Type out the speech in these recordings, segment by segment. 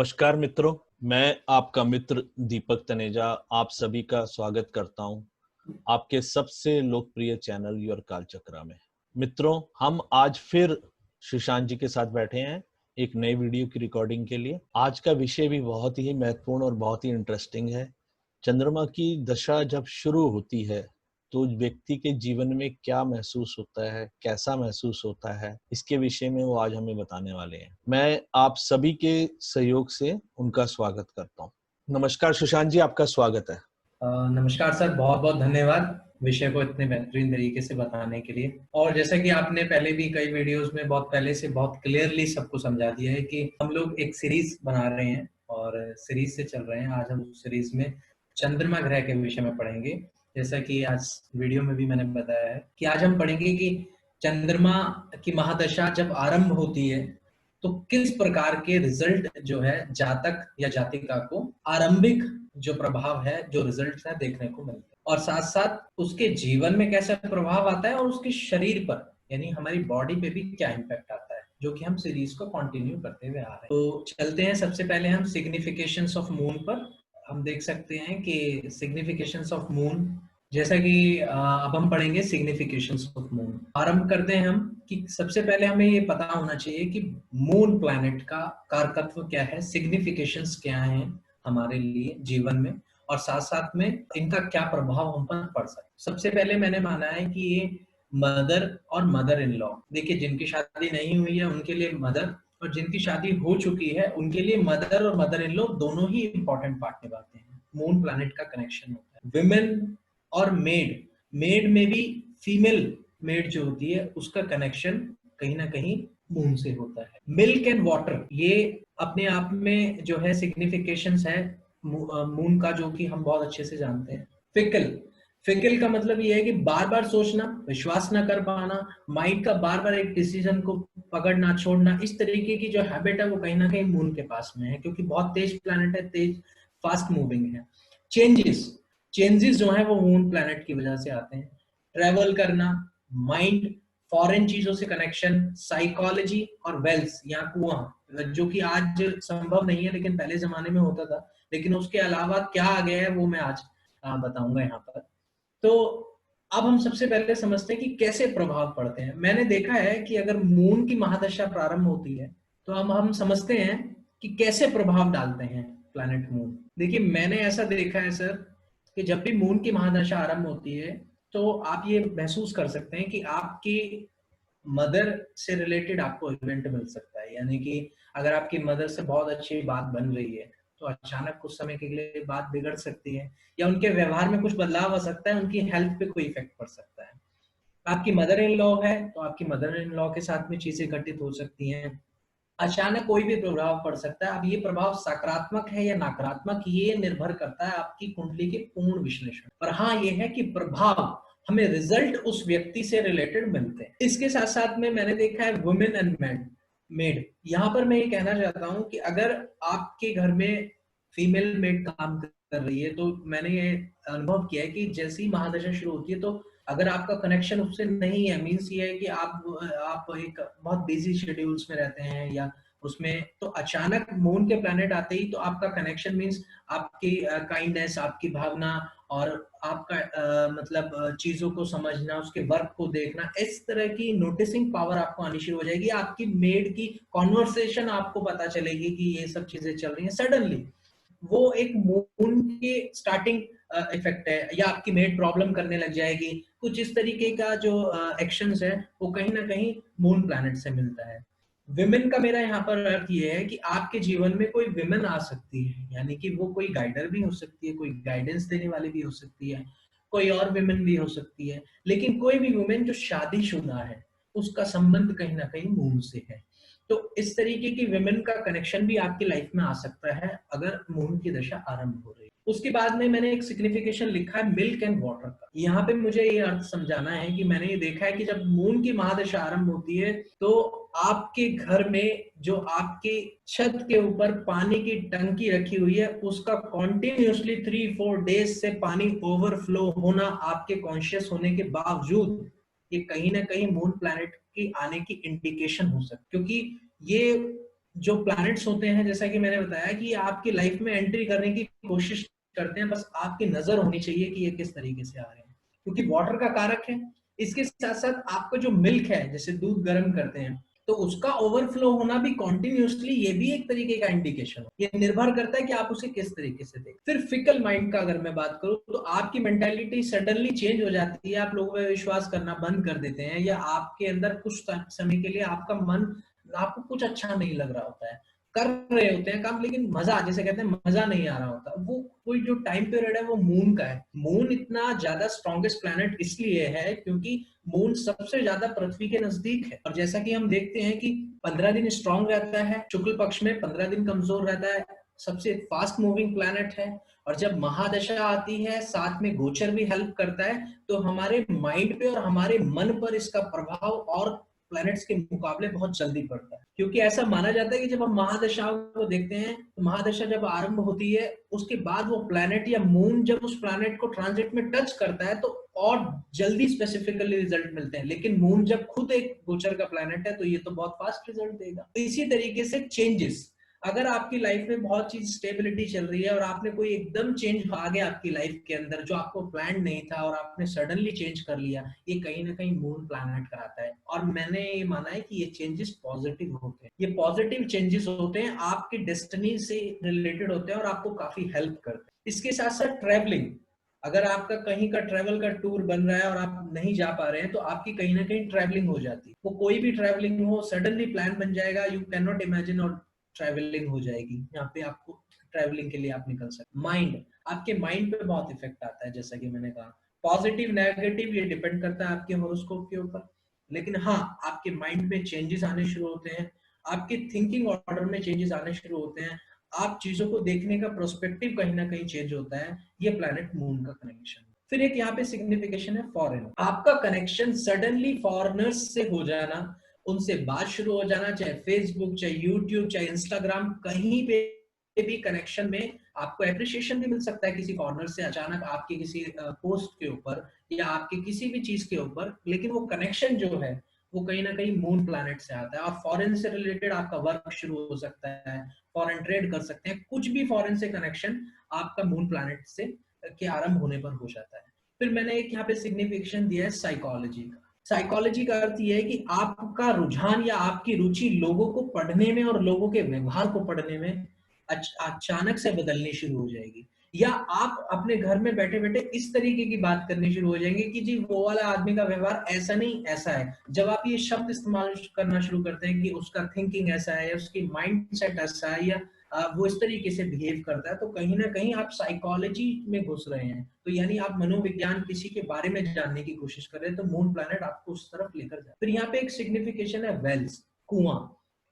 नमस्कार मित्रों, मैं आपका मित्र दीपक तनेजा आप सभी का स्वागत करता हूं आपके सबसे लोकप्रिय चैनल योर काल चक्रा में। मित्रों, हम आज फिर सुशांत जी के साथ बैठे हैं एक नई वीडियो की रिकॉर्डिंग के लिए। आज का विषय भी बहुत ही महत्वपूर्ण और बहुत ही इंटरेस्टिंग है। चंद्रमा की दशा जब शुरू होती है तो व्यक्ति के जीवन में क्या महसूस होता है, कैसा महसूस होता है, इसके विषय में वो आज हमें बताने वाले हैं। मैं आप सभी के सहयोग से उनका स्वागत करता हूँ। नमस्कार सुशांत जी, आपका स्वागत है। नमस्कार सर, बहुत बहुत धन्यवाद विषय को इतने बेहतरीन तरीके से बताने के लिए। और जैसा कि आपने पहले भी कई वीडियोस में बहुत पहले से बहुत क्लियरली सबको समझा दिया है कि हम लोग एक सीरीज बना रहे हैं और सीरीज से चल रहे हैं। आज हम उस सीरीज में चंद्रमा ग्रह के विषय में पढ़ेंगे। जैसा कि आज वीडियो में भी मैंने बताया है कि आज हम पढ़ेंगे कि चंद्रमा की महादशा जब आरंभ होती है तो किस प्रकार के रिजल्ट जो है जातक या जातिका को आरंभिक जो प्रभाव है, जो रिजल्ट है देखने को मिलते हैं, और साथ साथ उसके जीवन में कैसा प्रभाव आता है और उसके शरीर पर यानी हमारी बॉडी पे भी क्या इम्पैक्ट आता है, जो कि हम सीरीज को कंटिन्यू करते हुए आ रहे हैं। तो चलते हैं सबसे पहले हम सिग्निफिकेशंस ऑफ मून पर। हम देख सकते हैं कि सिग्निफिकेशंस ऑफ मून, जैसा कि अब हम पढ़ेंगे सिग्निफिकेशंस ऑफ मून। आरंभ करते हैं हम कि सबसे पहले हमें ये पता होना चाहिए कि मून प्लैनेट का कारकत्व क्या है, सिग्निफिकेशंस क्या हैं हमारे लिए जीवन में, और साथ साथ में इनका क्या प्रभाव हम पर पड़ सकता है। सबसे पहले मैंने माना है कि ये मदर और मदर इन लॉ, देखिए जिनकी शादी नहीं हुई है उनके लिए मदर, और जिनकी शादी हो चुकी है उनके लिए मदर और मदर इन लॉ दोनों ही इंपॉर्टेंट पार्ट निभाते हैं। मून प्लैनेट का कनेक्शन होता है। विमेन और मेड, मेड में भी फीमेल मेड जो होती है उसका कनेक्शन कहीं ना कहीं मून से होता है। मिल्क एंड वाटर, ये अपने आप में जो है सिग्निफिकेशंस है मून का, जो कि हम बहुत अच्छे से जानते हैं। फिकल, फिकल का मतलब ये है कि बार बार सोचना, विश्वास ना कर पाना, माइंड का बार बार एक डिसीजन को पकड़ना छोड़ना, इस तरीके की जो हैबिट है वो कहीं ना कहीं मून के पास में है, क्योंकि बहुत तेज प्लैनेट है, तेज फास्ट मूविंग है। चेंजेस, चेंजेस जो है वो मून प्लैनेट की वजह से आते हैं। ट्रेवल करना, माइंड, फॉरेन चीजों से कनेक्शन, साइकोलॉजी और वेल्थ या कुआं, जो कि आज संभव नहीं है लेकिन पहले जमाने में होता था। लेकिन उसके अलावा क्या आ गया है वो मैं आज बताऊंगा यहाँ पर। तो अब हम सबसे पहले समझते हैं कि कैसे प्रभाव पड़ते हैं। मैंने देखा है कि अगर मून की महादशा प्रारंभ होती है तो हम समझते हैं कि कैसे प्रभाव डालते हैं प्लैनेट मून। देखिए मैंने ऐसा देखा है सर कि जब भी मून की महादशा आरंभ होती है तो आप ये महसूस कर सकते हैं कि आपकी मदर से रिलेटेड आपको इवेंट मिल सकता है। यानी कि अगर आपकी मदर से बहुत अच्छी बात बन रही है तो अचानक कुछ समय के लिए बात बिगड़ सकती है, या उनके व्यवहार में कुछ बदलाव आ सकता है, उनकी हेल्थ पे कोई इफेक्ट पड़ सकता है। आपकी मदर इन लॉ है तो आपकी मदर इन लॉ के साथ में चीजें घटित हो सकती हैं। अचानक कोई भी प्रभाव पड़ सकता है। अब ये प्रभाव सकारात्मक है या नकारात्मक, ये निर्भर करता है आपकी कुंडली के पूर्ण विश्लेषण पर। हाँ, ये है कि प्रभाव हमें रिजल्ट उस व्यक्ति से रिलेटेड मिलते हैं। इसके साथ साथ में मैंने देखा है वुमेन एंड मेड। यहाँ पर मैं ये कहना चाहता हूँ कि अगर आपके घर में फीमेल मेड काम कर रही है तो मैंने ये अनुभव किया है कि जैसी महादशा शुरू होती है तो अगर आपका कनेक्शन उससे नहीं है, मीन्स ये है कि आप एक बहुत बिजी शेड्यूल्स में रहते हैं या उसमें, तो अचानक मून के प्लैनेट आते ही तो आपका कनेक्शन मीन्स आपकी काइंडनेस, आपकी भावना और आपका मतलब चीजों को समझना, उसके वर्क को देखना, इस तरह की नोटिसिंग पावर आपको आनी शुरू हो जाएगी। आपकी मेड की कॉन्वर्सेशन आपको पता चलेगी कि ये सब चीजें चल रही हैं सडनली। वो एक मून की स्टार्टिंग इफेक्ट है। या आपकी मेड प्रॉब्लम करने लग जाएगी, कुछ इस तरीके का जो एक्शंस है वो कहीं ना कहीं मून प्लैनेट से मिलता है। विमेन का मेरा यहाँ पर अर्थ ये है कि आपके जीवन में कोई विमेन आ सकती है, यानी कि वो कोई गाइडर भी हो सकती है, कोई गाइडेंस देने वाली भी हो सकती है, कोई और विमेन भी हो सकती है, लेकिन कोई भी वुमेन जो शादीशुदा है उसका संबंध कहीं ना कहीं मून से है। तो इस तरीके की विमेन का कनेक्शन भी आपकी लाइफ में आ सकता है अगर मून की दशा आरंभ हो रही है। उसके बाद में मैंने एक सिग्निफिकेशन लिखा है मिल्क एंड वाटर का। यहाँ पे मुझे ये अर्थ समझाना है कि मैंने ये देखा है कि जब मून की महादशा आरंभ होती है तो आपके घर में जो आपकी छत के ऊपर पानी की टंकी रखी हुई है उसका कॉन्टिन्यूसली 3-4 डेज से पानी ओवरफ्लो होना आपके कॉन्शियस होने के बावजूद, ये कहीं ना कहीं मून प्लैनेट की आने की इंडिकेशन हो सकती है। क्योंकि ये जो प्लैनेट्स होते हैं, जैसा कि मैंने बताया कि आपकी लाइफ में एंट्री करने की कोशिश करते हैं, बस आपकी नजर होनी चाहिए कि ये किस तरीके से आ रहे हैं, क्योंकि वाटर का कारक है। इसके साथ साथ आपको जो मिल्क है, जैसे दूध गर्म करते हैं, तो उसका ओवरफ्लो होना भी कॉन्टिन्यूसली, ये भी एक तरीके का इंडिकेशन है। ये निर्भर करता है कि आप उसे किस तरीके से देखें। फिर फिकल माइंड का अगर मैं बात करूं, तो आपकी मेंटालिटी सडनली चेंज हो जाती है, आप लोगों पे विश्वास करना बंद कर देते हैं, या आपके अंदर कुछ समय के लिए आपका मन, आपको कुछ अच्छा नहीं लग रहा होता है, कर रहे होते हैं काम, लेकिन मजा, जैसे कहते हैं मजा नहीं आ रहा होता। वो कोई जो टाइम पीरियड है वो मून का है। मून इतना ज्यादा स्ट्रॉन्गेस्ट प्लैनेट इसलिए है क्योंकि मून सबसे ज्यादा पृथ्वी के नजदीक है। और जैसा कि हम देखते हैं कि 15 दिन स्ट्रांग रहता है शुक्ल पक्ष में, 15 दिन कमजोर रहता है, सबसे फास्ट मूविंग प्लैनेट है। और जब महादशा आती है, साथ में गोचर भी हेल्प करता है, तो हमारे माइंड पे और हमारे मन पर इसका प्रभाव और प्लैनेट्स के मुकाबले बहुत जल्दी पड़ता है। क्योंकि ऐसा माना जाता है कि जब हम महादशाओं को देखते हैं, तो महादशा जब आरंभ होती है, उसके बाद वो प्लैनेट या मून जब उस प्लैनेट को ट्रांजिट में टच करता है, तो और जल्दी स्पेसिफिकली रिजल्ट मिलते हैं। लेकिन मून जब खुद एक गोचर का प्लैनेट है, तो ये तो बहुत फास्ट रिजल्ट देगा। तो इसी तरीके से चेंजेस, अगर आपकी लाइफ में बहुत चीज स्टेबिलिटी चल रही है और आपने कोई एकदम चेंज आ गया आपकी लाइफ के अंदर जो आपको प्लान नहीं था और आपने सडनली चेंज कर लिया, ये कहीं ना कहीं मून प्लैनेट कराता है। और मैंने ये माना है कि ये चेंजेस पॉजिटिव होते हैं, ये पॉजिटिव चेंजेस होते हैं, आपकी डेस्टिनी से रिलेटेड होते हैं और आपको काफी हेल्प करते हैं। इसके साथ साथ ट्रैवलिंग, अगर आपका कहीं का ट्रैवल का टूर बन रहा है और आप नहीं जा पा रहे हैं, तो आपकी कहीं ना कहीं ट्रैवलिंग हो जाती है। वो कोई भी ट्रैवलिंग हो, सडनली प्लान बन जाएगा, यू कैन नॉट इमेजिन, और ट्रैवलिंग हो जाएगी। यहाँ पे आपको ट्रैवलिंग के लिए आप निकल सकते। माइंड, आपके माइंड पे बहुत इफेक्ट आता है, जैसा कि मैंने कहा, पॉजिटिव नेगेटिव ये डिपेंड करता है आपके हॉरोस्कोप के ऊपर। लेकिन हाँ, आपके माइंड में चेंजेस आने शुरू होते हैं, आपके थिंकिंग ऑर्डर में चेंजेस आने शुरू होते हैं, आप चीजों को देखने का प्रोस्पेक्टिव कहीं ना कहीं चेंज होता है। ये प्लैनेट मून का कनेक्शन। फिर एक यहाँ पे सिग्निफिकेशन है फॉरेन, आपका कनेक्शन सडनली फॉरेनर्स से हो जाना, उनसे बात शुरू हो जाना, चाहे फेसबुक, चाहे यूट्यूब, चाहे इंस्टाग्राम, कहीं पे भी कनेक्शन में आपको एप्रिसिएशन भी मिल सकता है किसी कॉर्नर से, अचानक आपके किसी पोस्ट के ऊपर या आपके किसी भी चीज के ऊपर। लेकिन वो कनेक्शन जो है वो कहीं ना कहीं मून प्लैनेट से आता है। और फॉरेन से रिलेटेड आपका वर्क शुरू हो सकता है, फॉरेन ट्रेड कर सकते हैं, कुछ भी फॉरेन से कनेक्शन आपका मून प्लैनेट से के आरंभ होने पर हो जाता है। फिर मैंने एक यहाँ पे सिग्निफिकेशन दिया है साइकोलॉजी का। साइकोलॉजी का अर्थ यह है कि आपका रुझान या आपकी रुचि लोगों को पढ़ने में और लोगों के व्यवहार को पढ़ने में अचानक से बदलनी शुरू हो जाएगी। या आप अपने घर में बैठे बैठे इस तरीके की बात करनी शुरू हो जाएंगे कि जी वो वाला आदमी का व्यवहार ऐसा नहीं ऐसा है। जब आप ये शब्द इस्तेमाल करना शुरू करते हैं कि उसका थिंकिंग ऐसा है या उसकी माइंड सेट ऐसा है या वो इस तरीके से बिहेव करता है, तो कहीं ना कहीं आप साइकोलॉजी में घुस रहे हैं। तो यानी आप मनोविज्ञान किसी के बारे में जानने की कोशिश कर रहे हैं, तो मून प्लैनेट आपको उस तरफ लेकर जाए। फिर यहाँ पे एक सिग्निफिकेशन है वेल्स, कुआं।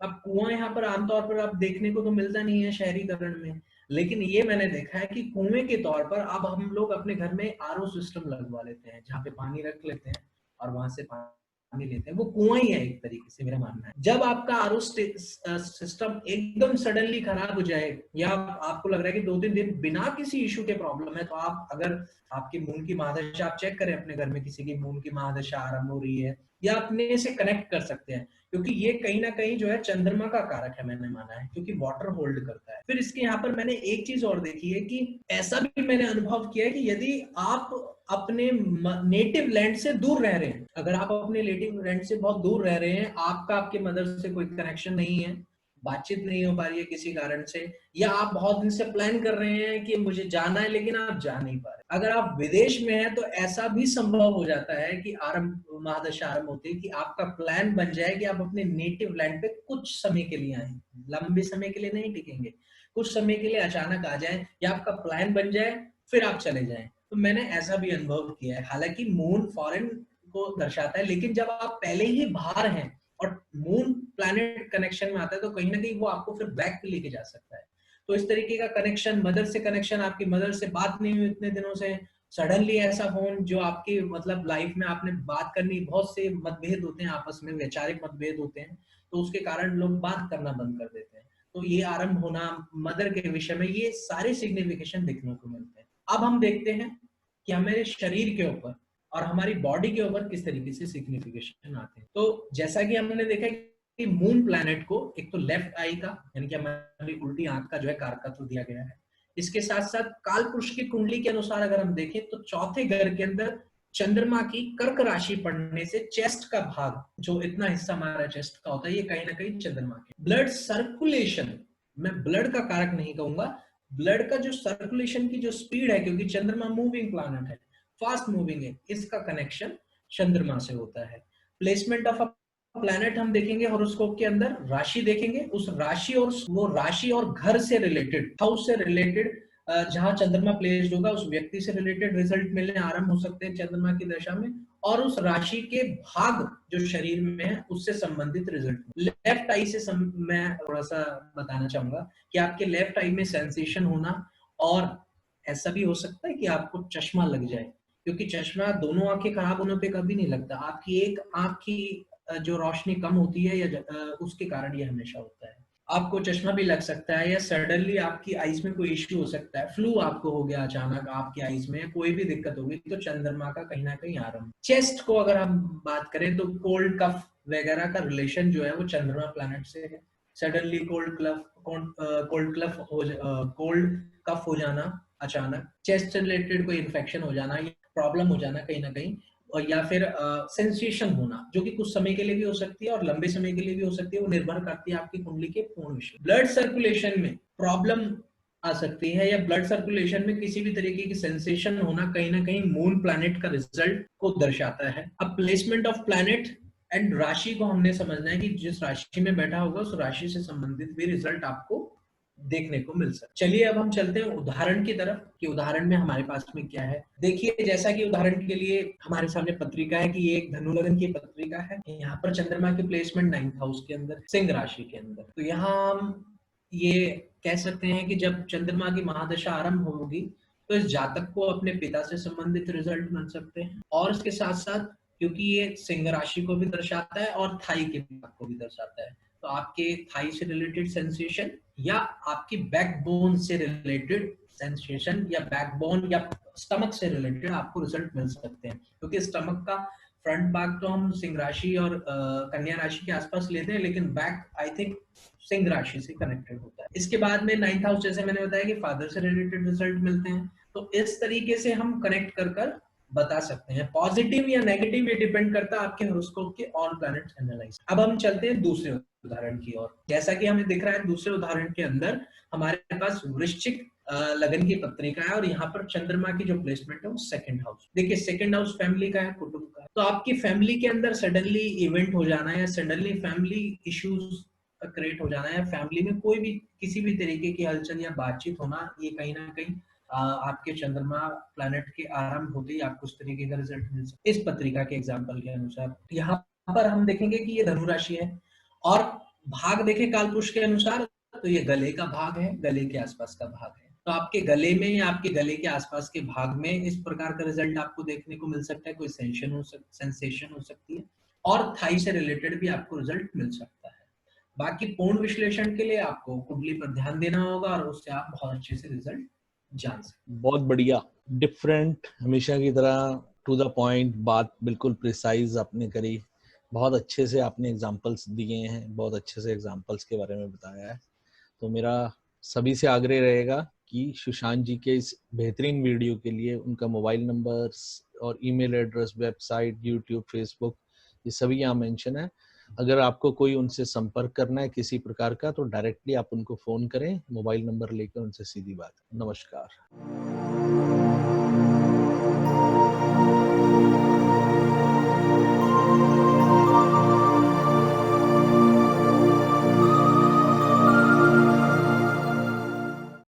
अब कुआं यहाँ पर आमतौर पर आप देखने को तो मिलता नहीं है शहरीकरण में, लेकिन ये मैंने देखा है कि कुएं के तौर पर अब हम लोग अपने घर में आरओ सिस्टम लगवा लेते हैं, जहाँ पे पानी रख लेते हैं और वहां से पानी लेते हैं। वो कुआं ही है एक तरीके से, मेरा मानना है। जब आपका आरओ सिस्टम एकदम सडनली खराब हो जाए या आपको लग रहा है कि 2-3 दिन बिना किसी इशू के प्रॉब्लम है, तो आप अगर आपकी मून की महादशा आप चेक करें, अपने घर में किसी की मून की महादशा आरंभ हो रही है, या अपने से कनेक्ट कर सकते हैं, क्योंकि ये कहीं ना कहीं जो है चंद्रमा का कारक है, मैंने माना है, क्योंकि वाटर होल्ड करता है। फिर इसके यहाँ पर मैंने एक चीज और देखी है कि ऐसा भी मैंने अनुभव किया है कि यदि आप अपने नेटिव लैंड से दूर रह रहे हैं, अगर आप अपने नेटिव लैंड से बहुत दूर रह रहे हैं, आपका आपके मदर से कोई कनेक्शन नहीं है, बातचीत नहीं हो पा रही है किसी कारण से, या आप बहुत दिन से प्लान कर रहे हैं कि मुझे जाना है लेकिन आप जा नहीं पा रहे, अगर आप विदेश में हैं, तो ऐसा भी संभव हो जाता है कि महादशा आरंभ होती है कि आपका प्लान बन जाए कि आप अपने नेटिव लैंड पे कुछ समय के लिए आए, लंबे समय के लिए नहीं टिकेंगे, कुछ समय के लिए अचानक आ जाए, या आपका प्लान बन जाए फिर आप चले जाएं। तो मैंने ऐसा भी अनुभव किया है। हालांकि मून फॉरेन को दर्शाता है, लेकिन जब आप पहले ही बाहर हैं और मून प्लैनेट कनेक्शन में आता है, तो कहीं ना कहीं वो आपको फिर बैक पे लेके जा सकता है। तो इस तरीके का कनेक्शन, मदर से कनेक्शन, आपकी मदर से बात नहीं हुई इतने दिनों से, सडनली ऐसा फोन जो आपकी मतलब लाइफ में आपने बात करनी, बहुत से मतभेद होते हैं आपस में, वैचारिक मतभेद होते हैं, तो उसके कारण लोग बात करना बंद कर देते हैं। तो ये आरंभ होना मदर के विषय में, ये सारे सिग्निफिकेशन देखने को मिलते हैं। अब हम देखते हैं कि हमारे शरीर के ऊपर और हमारी बॉडी के ऊपर किस तरीके से सिग्निफिकेशन आते हैं। तो जैसा कि हमने देखा मून प्लैनेट को एक तो लेफ्ट आई का यानी कि हमारी उल्टी आंख का जो है कारकत्व दिया गया है। इसके साथ साथ काल पुरुष की कुंडली के अनुसार अगर हम देखें तो चौथे घर के अंदर चंद्रमा की कर्क राशि पड़ने से चेस्ट का भाग, जो इतना हिस्सा हमारा चेस्ट का होता है, ये कहीं ना कहीं चंद्रमा के ब्लड सर्कुलेशन, मैं ब्लड का कारक नहीं कहूंगा, ब्लड का जो सर्कुलेशन की जो स्पीड है, क्योंकि चंद्रमा मूविंग प्लैनेट है, फास्ट मूविंग है, इसका कनेक्शन चंद्रमा से होता है। प्लेसमेंट ऑफ अ प्लैनेट हम देखेंगे हॉरोस्कोप के अंदर, राशि देखेंगे, उस राशि और वो राशि और घर से रिलेटेड, हाउस से रिलेटेड, जहां चंद्रमा प्लेस्ड होगा उस व्यक्ति से रिलेटेड रिजल्ट मिलने आरंभ हो सकते हैं चंद्रमा की दशा में, और उस राशि के भाग जो शरीर में है उससे संबंधित रिजल्ट। लेफ्ट आई से मैं थोड़ा सा बताना चाहूंगा कि आपके लेफ्ट आई में सेंसेशन होना, और ऐसा भी हो सकता है कि आपको चश्मा लग जाए, क्योंकि चश्मा दोनों आंखें खराब होने पे कभी नहीं लगता, आपकी एक आंख की जो रोशनी कम होती है या उसके कारण ये हमेशा होता है। आपको चश्मा भी लग सकता है, या सडनली आपकी आईज में कोई इश्यू हो सकता है, फ्लू आपको हो गया अचानक आपकी आईज में, कोई भी दिक्कत होगी, तो चंद्रमा का कहीं ना कहीं आरंभ। चेस्ट को अगर हम बात करें तो कोल्ड कफ वगैरह का रिलेशन जो है वो चंद्रमा प्लैनेट से है। सडनली कोल्ड कफ हो जाना अचानक, चेस्ट से रिलेटेड कोई इन्फेक्शन हो जाना या प्रॉब्लम हो जाना कहीं ना कहीं, और या फिर सेंसेशन होना, जो कि कुछ समय के लिए भी हो सकती है और लंबे समय के लिए भी हो सकती है, वो निर्भर करती है आपकी कुंडली के पूर्ण विषय। ब्लड सर्कुलेशन में प्रॉब्लम आ सकती है, या ब्लड सर्कुलेशन में किसी भी तरीके की सेंसेशन होना कहीं ना कहीं मून प्लैनेट का रिजल्ट को दर्शाता है। अब प्लेसमेंट ऑफ प्लैनेट एंड राशि को हमने समझना है कि जिस राशि में बैठा होगा उस राशि से संबंधित भी रिजल्ट आपको देखने को मिल सकता। चलिए अब हम चलते हैं उदाहरण की तरफ कि उदाहरण में हमारे पास में क्या है। देखिए, जैसा कि उदाहरण के लिए हमारे सामने पत्रिका है कि ये एक धनु लग्न की पत्रिका है, यहाँ पर चंद्रमा की प्लेसमेंट 9th हाउस के अंदर, सिंह राशि के अंदर। तो यहाँ हम ये कह सकते हैं कि जब चंद्रमा की महादशा आरंभ होगी तो इस जातक को अपने पिता से संबंधित रिजल्ट मिल सकते हैं, और इसके साथ साथ क्योंकि ये सिंह राशि को भी दर्शाता है और थाई के भाग को भी दर्शाता है, तो आपके थाई से रिलेटेड सेंसेशन या आपकी बैकबोन से रिलेटेड सेंसेशन या बैकबोन या स्टमक से रिलेटेड आपको रिजल्ट मिल सकते हैं, क्योंकि स्टमक का फ्रंट भाग तो हम सिंह राशि और कन्या राशि के आसपास लेते हैं, लेकिन बैक आई थिंक सिंह राशि से कनेक्टेड होता है। इसके बाद में 9th हाउस, जैसे मैंने बताया कि फादर से रिलेटेड रिजल्ट मिलते हैं, तो इस तरीके से हम कनेक्ट कर बता सकते हैं। पॉजिटिव या नेगेटिव ये डिपेंड करता है आपके हॉरोस्कोप के ऑन प्लैनेट एनालाइज। अब हम चलते हैं दूसरे उदाहरण की ओर। जैसा कि हमें दिख रहा है दूसरे उदाहरण के अंदर हमारे पास वृश्चिक लगन की पत्रिका है, और यहाँ पर चंद्रमा की जो प्लेसमेंट है वो सेकंड हाउस। देखिए, सेकंड हाउस फैमिली का है, कुटुंब का है, तो आपकी फैमिली के अंदर सडनली इवेंट हो जाना या सडनली फैमिली इश्यूज क्रिएट हो जाना, या फैमिली में कोई भी किसी भी तरीके की हलचल या बातचीत होना, ये कहीं ना कहीं आपके चंद्रमा प्लैनेट के आरंभ होते ही आपको उस तरीके का रिजल्ट मिल सकता है। इस पत्रिका के एग्जाम्पल के अनुसार यहाँ पर हम देखेंगे कि ये धनु राशि है, और भाग देखें कालपुरुष के अनुसार तो ये गले का भाग है, गले के आसपास का भाग है, तो आपके गले में या आपके गले के आसपास के भाग में इस प्रकार का रिजल्ट आपको देखने को मिल सकता है। कोई सेंसेशन हो सकती है, और थाई से रिलेटेड भी आपको रिजल्ट मिल सकता है। बाकी पूर्ण विश्लेषण के लिए आपको कुंडली पर ध्यान देना होगा, और उससे आप बहुत अच्छे से रिजल्ट जान सकते। बहुत बढ़िया, डिफरेंट, हमेशा की तरह टू द पॉइंट, बात बिल्कुल प्रिसाइज आपने करी, बहुत अच्छे से आपने एग्जांपल्स दिए हैं, बहुत अच्छे से एग्जांपल्स के बारे में बताया है। तो मेरा सभी से आग्रह रहेगा कि सुशांत जी के इस बेहतरीन वीडियो के लिए उनका मोबाइल नंबर और email address, website, YouTube, Facebook, ये सभी यहाँ मेंशन है। अगर आपको कोई उनसे संपर्क करना है किसी प्रकार का, तो डायरेक्टली आप उनको फोन करें, मोबाइल नंबर लेकर उनसे सीधी बात। नमस्कार।